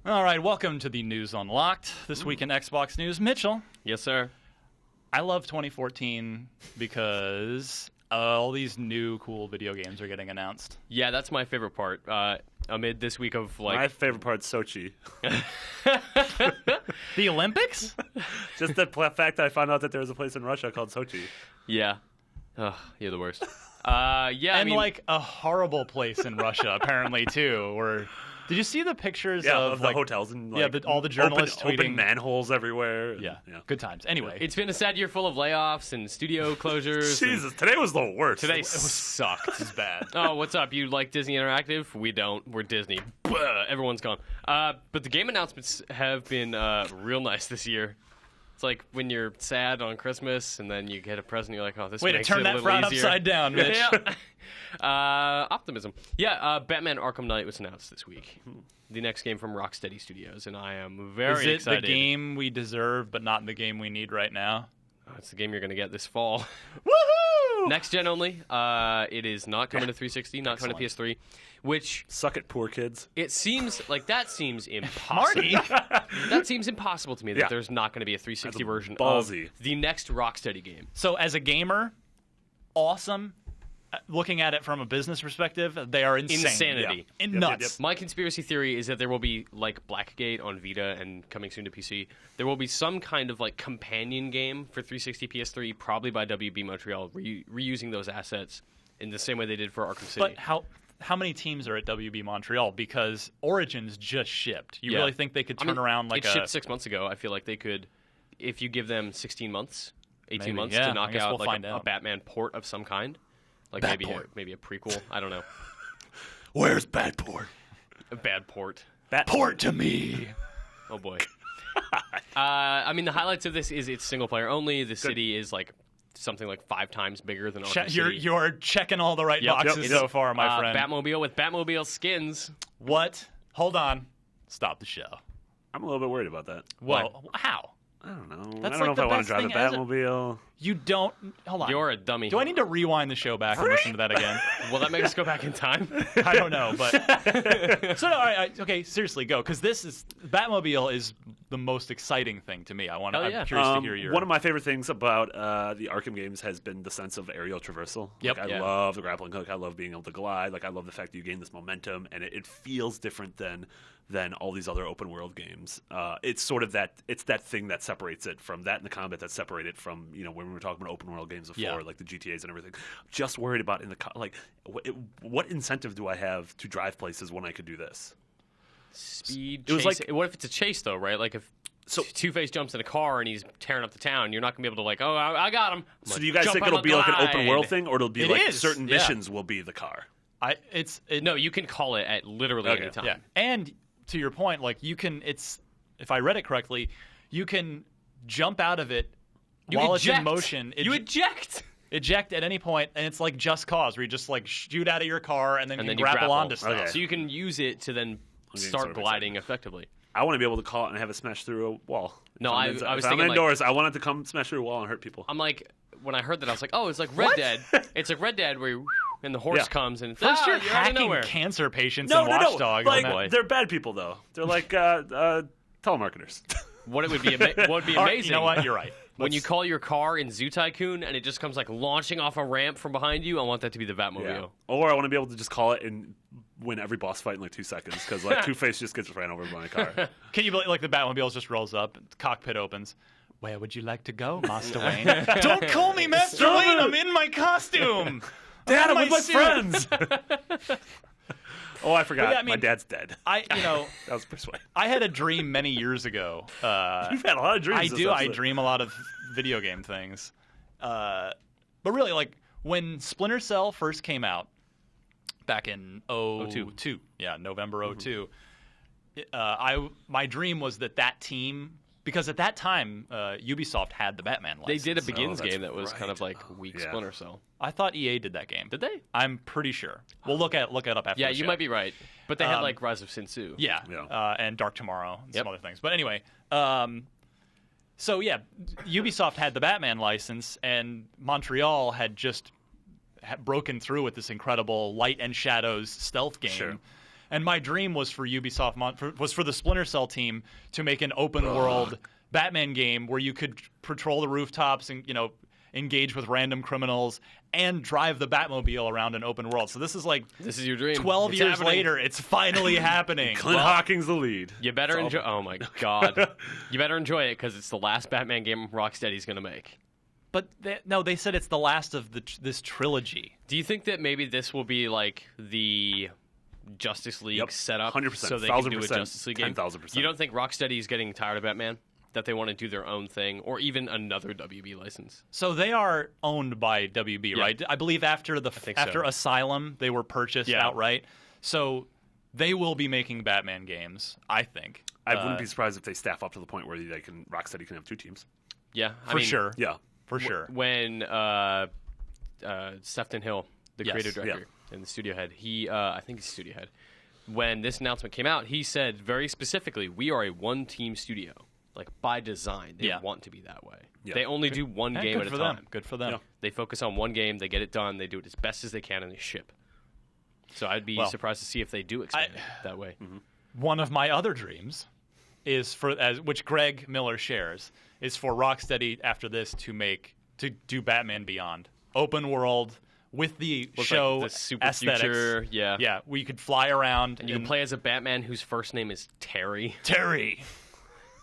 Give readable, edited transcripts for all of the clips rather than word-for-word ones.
All right, welcome to the News Unlocked. This week in Xbox News, Mitchell. Yes, sir. I love 2014 because all these new cool video games are getting announced. Yeah, that's my favorite part. Amid this week of My favorite part's Sochi. The Olympics? Just the fact that I found out that there was a place in Russia called Sochi. Yeah. Ugh, you're the worst. And like a horrible place in Russia, apparently, too. Where did you see the pictures of the like, hotels and like, all the journalists tweeting open manholes everywhere? Yeah, good times. Anyway, It's been a sad year full of layoffs and studio closures. Jesus, today was the worst. Today sucked. this is bad. Oh, what's up? You like Disney Interactive? We don't. We're Disney. Blah, everyone's gone. But the game announcements have been real nice this year. It's like when you're sad on Christmas and then you get a present, you're like, oh, this Way to makes turn it a that little frown easier. upside down, Mitch. Optimism. Yeah, Batman Arkham Knight was announced this week. The next game from Rocksteady Studios, and I am very excited. excited. The game we deserve, but not the game we need right now? Oh, it's the game you're going to get this fall. Woohoo! Next gen only. It is not coming to 360, not coming to PS3, which Suck it, poor kids. it seems like that seems impossible. Marty! That seems impossible to me that Yeah. there's not going to be a 360 That's version ballsy. of the next Rocksteady game. So as a gamer, awesome. Looking at it from a business perspective, they are insane. Insanity. Yeah. Yep, Nuts. yep. My conspiracy theory is that there will be, like Blackgate on Vita and coming soon to PC, there will be some kind of like companion game for 360 PS3, probably by WB Montreal, reusing those assets in the same way they did for Arkham City. But how many teams are at WB Montreal? Because Origins just shipped. You Yeah. really think they could turn around like it shipped 6 months ago. I feel like they could, if you give them 16 months, 18 Maybe, months yeah. to knock I guess out we'll like find a out. Batman port of some kind, like Batport. maybe a prequel. I don't know, Where's Badport? a bad port. Port to me? Oh boy. I mean, the highlights of this is it's single player only. The city is like something like 5 times bigger than Arkham City. You're checking all the right boxes so far, my friend. Batmobile with Batmobile skins. What? Hold on. Stop the show. I'm a little bit worried about that. Whoa. How? I don't know. That's I don't like know if the I want best to drive a thing as a- Batmobile. You don't. Hold on. You're a dummy. Do I need to rewind the show back and listen to that again? Will that make us go back in time? I don't know, but so no, all right, okay, seriously, go, because Batmobile is the most exciting thing to me. I'm curious to hear your. One of my favorite things about the Arkham games has been the sense of aerial traversal. Yep. Like, I love the grappling hook. I love being able to glide. Like I love the fact that you gain this momentum, and it feels different than all these other open world games. It's sort of that. It's that thing that separates it from that, and the combat that separate it from when we were talking about open world games before, like the GTA's and everything. Just worried about what incentive do I have to drive places when I could do this? Speed It was chase. like- What if it's a chase though, right? Like if Two-Face jumps in a car and he's tearing up the town, you're not gonna be able to like, oh, I got him. So do you guys think it'll be like an open world thing, or it'll be It like is, certain yeah. missions will be the car? No, you can call it at literally any time. Yeah, and to your point, like you can. If I read it correctly, you can jump out of it while it's in motion. You eject. Eject at any point, and it's like Just Cause, where you just like shoot out of your car and then And can then you grapple grapple onto stuff. Okay. So you can use it to then getting start sort of gliding effectively. I want to be able to call it and have it smash through a wall. No, I was if I'm thinking, like- indoors. I want it to come smash through a wall and hurt people. I'm like, when I heard that, I was like, oh, it's like Red Dead. It's like Red Dead where and the horse Yeah. comes and First, you're out of hacking nowhere. cancer patients No, and no, no. watchdogs. Like, they're bad people though. They're like telemarketers. What would be amazing? You know what? You're right. When you call your car in Zoo Tycoon and it just comes like launching off a ramp from behind you, I want that to be the Batmobile. Yeah. Or I want to be able to just call it and win every boss fight in like 2 seconds because like Two-Face just gets ran over by a car. Can you believe, like, the Batmobile just rolls up, the cockpit opens. Where would you like to go, Master Wayne? Don't call me Master Wayne. I'm in my costume. Dad, I'm with my suit. friends. Oh, I forgot. Yeah, I mean- my dad's dead. That was persuasive. I had a dream many years ago. You've had a lot of dreams. I this do. I episode. dream a lot of video game things. But really, like, when Splinter Cell first came out back in 2002, November 2002, my dream was that team, because at that time, Ubisoft had the Batman license. They did a Begins that's game that was right. kind of like weak yeah. Splinter Cell. I thought EA did that game. Did they? I'm pretty sure. We'll look it up after Yeah, the you show. might be right. But they had like Rise of Sin Tzu. Yeah, Yeah. And Dark Tomorrow and Yep. some other things. But anyway, so yeah, Ubisoft had the Batman license, and Montreal had just broken through with this incredible Light and Shadows stealth game. Sure. And my dream was for Ubisoft, was for the Splinter Cell team to make an open world Batman game where you could patrol the rooftops and engage with random criminals and drive the Batmobile around an open world. So this is your dream. 12 It's years happening. later, it's finally happening. Clint Hawking's the lead. You better enjoy. Oh my god! You better enjoy it because it's the last Batman game Rocksteady's going to make. But they said it's the last of this trilogy. Do you think that maybe this will be like the Justice League setup, 100%, so they can do a 1,000%, Justice League game? 10,000%. You don't think Rocksteady's getting tired of Batman? That they want to do their own thing, or even another WB license? So they are owned by WB, right? I believe after so. Asylum, they were purchased outright. So they will be making Batman games, I think. I wouldn't be surprised if they staff up to the point where Rocksteady can have 2 teams. Yeah, For sure. Yeah. For sure. When Sefton Hill, the creative director and the studio head, I think he's studio head. When this announcement came out, he said very specifically, "We are a one-team studio." Like by design, they want to be that way. Yeah. They only do one game at a time. Good for them. Yeah. They focus on one game, they get it done, they do it as best as they can, and they ship. So I'd be surprised to see if they do expand it that way. Mm-hmm. One of my other dreams is which Greg Miller shares, is for Rocksteady after this to do Batman Beyond, open world with the show like the super aesthetics. future, yeah. We could fly around and you can play as a Batman whose first name is Terry. Terry.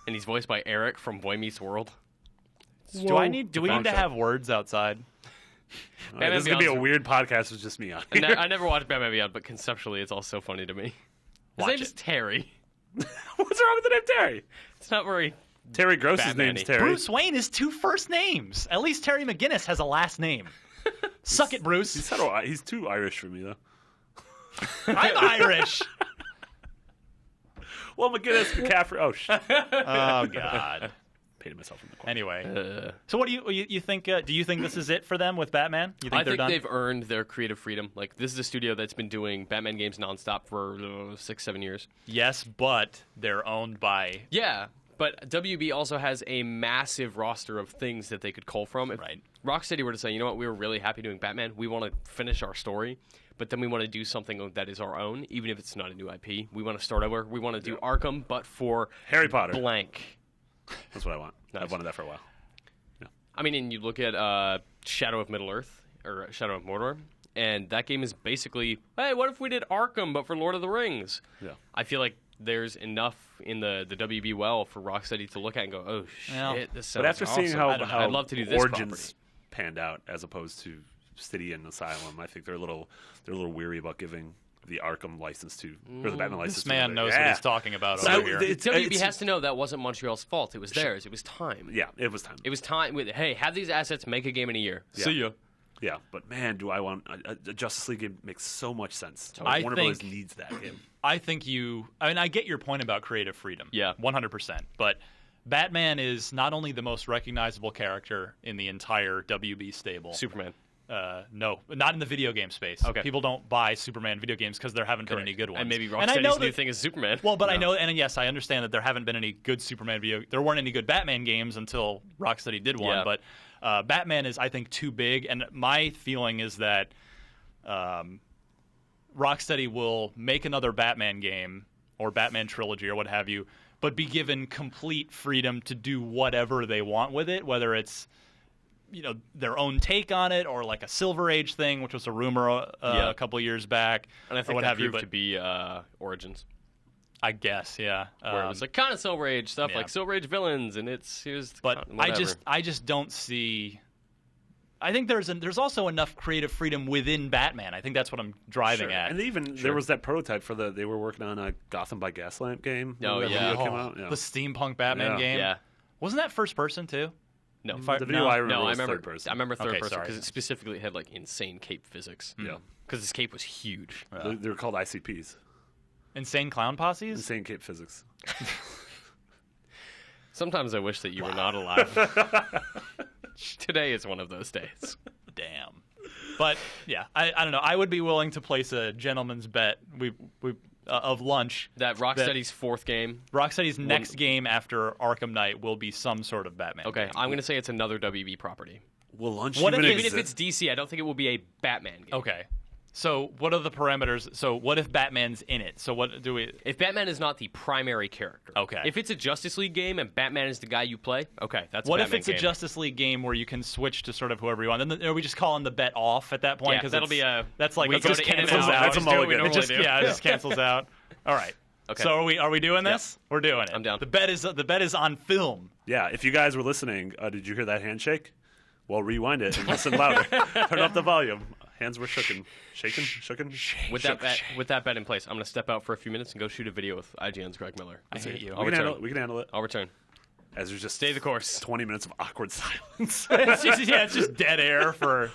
And he's voiced by Eric from Boy Meets World. Do we need to have words outside? Right, this is going to be a weird podcast with just me on here. I never watched Batman Beyond, but conceptually it's all so funny to me. His name is Terry. What's wrong with the name Terry? It's not very Terry Gross's Batman-y. name's Terry. Bruce Wayne is 2 first names. At least Terry McGinnis has a last name. Suck it, Bruce. He's too Irish for me, though. I'm Irish. Well, McGinnis, McCaffrey. Oh, shit. Oh, God. Painted myself in the corner. Anyway. So what do you think? Do you think this is it for them with Batman? You think I they're think done? they've earned their creative freedom. Like, this is a studio that's been doing Batman games nonstop for 6-7 years. Yes, but they're owned by... Yeah, but WB also has a massive roster of things that they could cull from. If Rocksteady were to say, you know what, we were really happy doing Batman. We want to finish our story, but then we want to do something that is our own, even if it's not a new IP. We want to start over. We want to do Arkham, but for Harry Potter. Blank. That's what I want. Nice. I've wanted that for a while. Yeah. I mean, and you look at Shadow of Middle-earth, or Shadow of Mordor, and that game is basically, hey, what if we did Arkham, but for Lord of the Rings? Yeah. I feel like there's enough in the WB well for Rocksteady to look at and go, oh, shit, this sounds But after awesome. seeing how I'd love to do this Origins property. panned out as opposed to City and Asylum, I think they're a little weary about giving the Arkham license to, or the Batman license This to. man knows what he's talking about So over here. WB has to know that wasn't Montreal's fault. It was theirs. It was time. Yeah, it was time. It was time. Hey, have these assets, make a game in a year. Yeah. See ya. Yeah, but man, do I want a Justice League game? Makes so much sense. Warner Bros. Needs that game. I get your point about creative freedom. Yeah. 100%. But Batman is not only the most recognizable character in the entire WB stable. Superman. No, not in the video game space. Okay. People don't buy Superman video games because there haven't been any good ones. And maybe I know Rocksteady's new thing is Superman. Well, but I know, and yes, I understand that there haven't been any good there weren't any good Batman games until Rocksteady did one. Yeah. But Batman is, I think, too big, and my feeling is that Rocksteady will make another Batman game or Batman trilogy or what have you, but be given complete freedom to do whatever they want with it, whether it's their own take on it or like a Silver Age thing, which was a rumor a couple years back, and I think that proved to be Origins. I guess, yeah. Where it was like kind of Silver Age stuff, like Silver Age villains, and But I just don't see. I think there's also enough creative freedom within Batman. I think that's what I'm driving at. And there was that prototype they were working on a Gotham by Gaslamp game. Oh yeah, came out? Yeah. The steampunk Batman game. Yeah, wasn't that first person too? No, the video I remember was third third person. I remember third person sorry. because it specifically had like insane cape physics. Yeah, because his cape was huge. they were called ICPs. Insane clown posses. Insane cape physics. Sometimes I wish that you were not alive. Today is one of those days. Damn. But yeah, I don't know. I would be willing to place a gentleman's bet. Of lunch. That Rocksteady's fourth game. Rocksteady's next game after Arkham Knight will be some sort of Batman. Okay, game. I'm going to say it's another WB property. Will lunch Even if it's DC, I don't think it will be a Batman game. Okay. So what are the parameters? So what if Batman's in it? So what do we? If Batman is not the primary character, Okay. If it's a Justice League game and Batman is the guy you play, okay, that's What a if Batman it's game. a Justice League game where you can switch to sort of whoever you want? Then are we just calling the bet off at that point? Yeah, that'll be a. That's like we it go just to in and cancels out. out. That's a Just do what we mulligan. It just normally do. it just cancels out. All right. Okay. So are we doing this? We're doing it. I'm down. The bet is on film. Yeah, if you guys were listening, did you hear that handshake? Well, rewind it and listen louder. Turn up the volume. Hands were shooken. Shaken? With that bet in place, I'm going to step out for a few minutes and go shoot a video with IGN's Greg Miller. I hate you. We can handle it. I'll return. As there's just Stay the course. 20 minutes of awkward silence. It's just dead air for